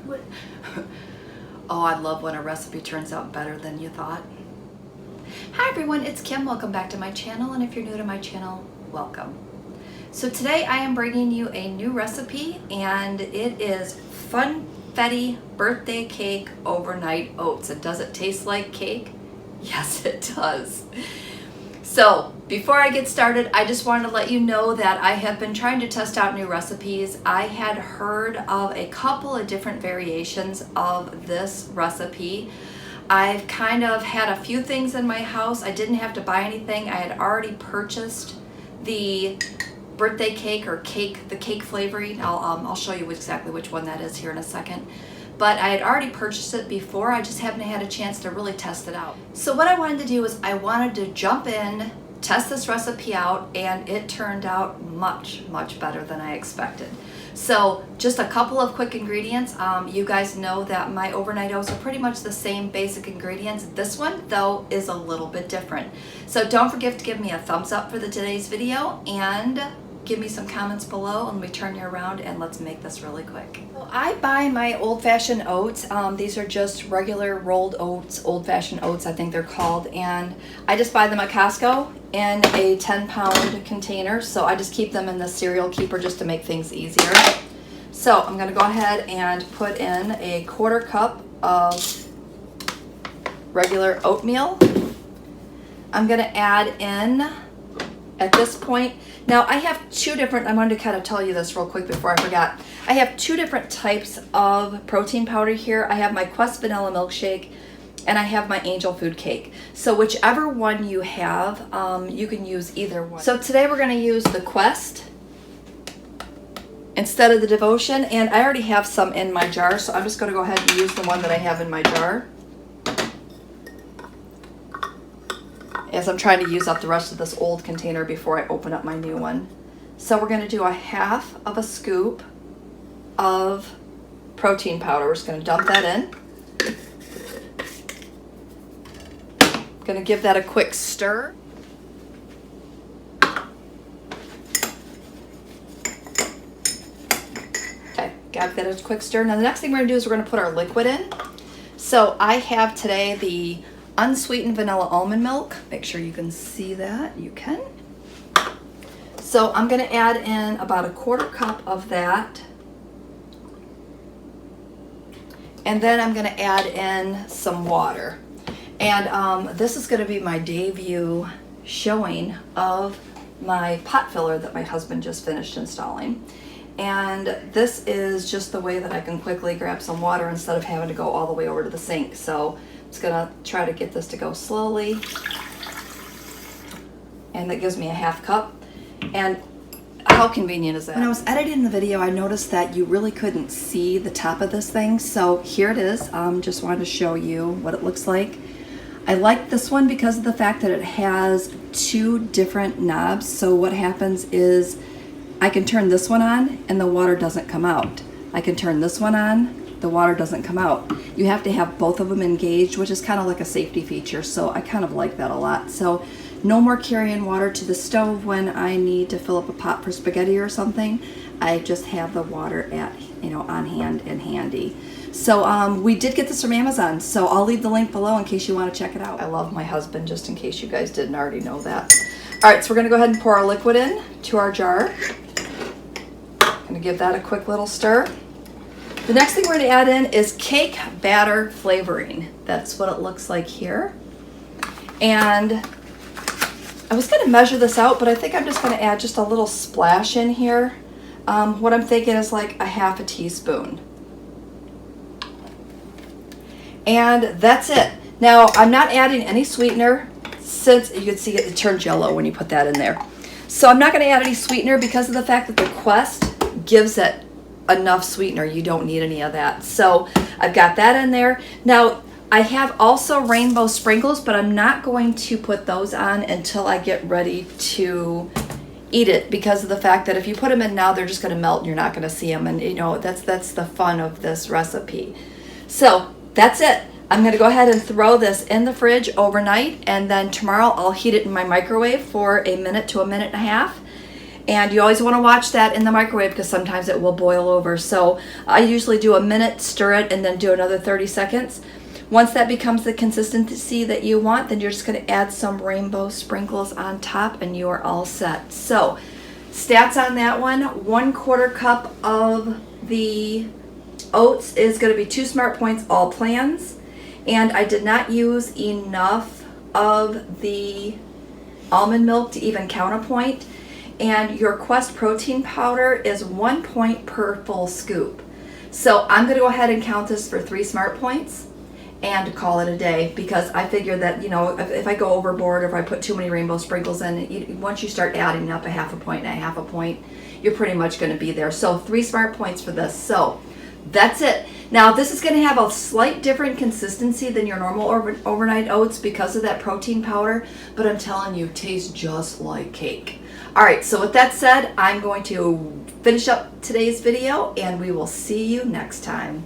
Oh, I love when a recipe turns out better than you thought. Hi everyone, it's Kim. Welcome back to my channel, and if you're new to my channel, welcome. So today I am bringing you a new recipe, and it is funfetti birthday cake overnight oats. And does it taste like cake? Yes, it does. So before I get started, I just wanted to let you know that I have been trying to test out new recipes. I had heard of a couple of different variations of this recipe. I've kind of had a few things in my house. I didn't have to buy anything. I had already purchased the birthday cake or the cake flavoring. I'll show you exactly which one that is here in a second. But I had already purchased it before. I just haven't had a chance to really test it out. So what I wanted to do is I wanted to jump in, test this recipe out, and it turned out much, much better than I expected. So just a couple of quick ingredients. You guys know that my overnight oats are pretty much the same basic ingredients. This one, though, is a little bit different. So don't forget to give me a thumbs up for today's video and give me some comments below. Let me turn you around and let's make this really quick. So I buy my old-fashioned oats. These are just regular rolled oats, old-fashioned oats I think they're called, and I just buy them at Costco in a 10-pound container. So I just keep them in the cereal keeper just to make things easier. So I'm going to go ahead and put in a 1/4 cup of regular oatmeal. I'm going to add in, at this point, now I have two different, I wanted to kind of tell you this real quick before I forgot. I have two different types of protein powder here. I have my Quest Vanilla Milkshake and I have my Angel Food Cake. So whichever one you have, you can use either one. So today we're going to use the Quest instead of the Devotion, and I already have some in my jar, so I'm just going to go ahead and use the one that I have in my jar, as I'm trying to use up the rest of this old container before I open up my new one. So we're going to do a 1/2 of a scoop of protein powder. We're just going to dump that in. Going to give that a quick stir. Okay, got that as a quick stir. Now the next thing we're going to do is we're going to put our liquid in. So I have today the unsweetened vanilla almond milk. Make sure you can see that. You can. So I'm going to add in about a 1/4 cup of that. And then I'm going to add in some water. And this is going to be my debut showing of my pot filler that my husband just finished installing. And this is just the way that I can quickly grab some water instead of having to go all the way over to the sink. So I'm just gonna try to get this to go slowly. And that gives me a 1/2 cup. And how convenient is that? When I was editing the video, I noticed that you really couldn't see the top of this thing. So here it is. Just wanted to show you what it looks like. I like this one because of the fact that it has two different knobs. So what happens is I can turn this one on and the water doesn't come out. I can turn this one on, the water doesn't come out. You have to have both of them engaged, which is kind of like a safety feature. So I kind of like that a lot. So no more carrying water to the stove when I need to fill up a pot for spaghetti or something. I just have the water at, on hand and handy. So we did get this from Amazon, so I'll leave the link below in case you want to check it out. I love my husband, just in case you guys didn't already know that. All right, so we're going to go ahead and pour our liquid in to our jar. I'm going to give that a quick little stir. The next thing we're going to add in is cake batter flavoring. That's what it looks like here. And I was going to measure this out, but I think I'm just going to add just a little splash in here. What I'm thinking is like a 1/2 teaspoon. And that's it. Now, I'm not adding any sweetener, since you can see it turns yellow when you put that in there. So I'm not going to add any sweetener because of the fact that the Quest gives it enough sweetener. You don't need any of that. So I've got that in there. Now, I have also rainbow sprinkles, but I'm not going to put those on until I get ready to eat it, because of the fact that if you put them in now, they're just going to melt and you're not going to see them. And that's the fun of this recipe. So that's it. I'm going to go ahead and throw this in the fridge overnight, and then tomorrow I'll heat it in my microwave for a minute to a minute and a half. And you always want to watch that in the microwave because sometimes it will boil over. So I usually do a minute, stir it, and then do another 30 seconds. Once that becomes the consistency that you want, then you're just going to add some rainbow sprinkles on top and you are all set. So stats on that one, 1/4 cup of the oats is going to be 2 SmartPoints all plans. And I did not use enough of the almond milk to even count a point. And your Quest protein powder is 1 point per full scoop. So I'm going to go ahead and count this for 3 SmartPoints and call it a day, because I figure that, you know, if I go overboard or if I put too many rainbow sprinkles in, once you start adding up a 1/2 point and a 1/2 point, you're pretty much going to be there. So 3 SmartPoints for this. So that's it. Now this is going to have a slight different consistency than your normal overnight oats because of that protein powder, but I'm telling you, tastes just like cake. All right, so with that said, I'm going to finish up today's video and we will see you next time.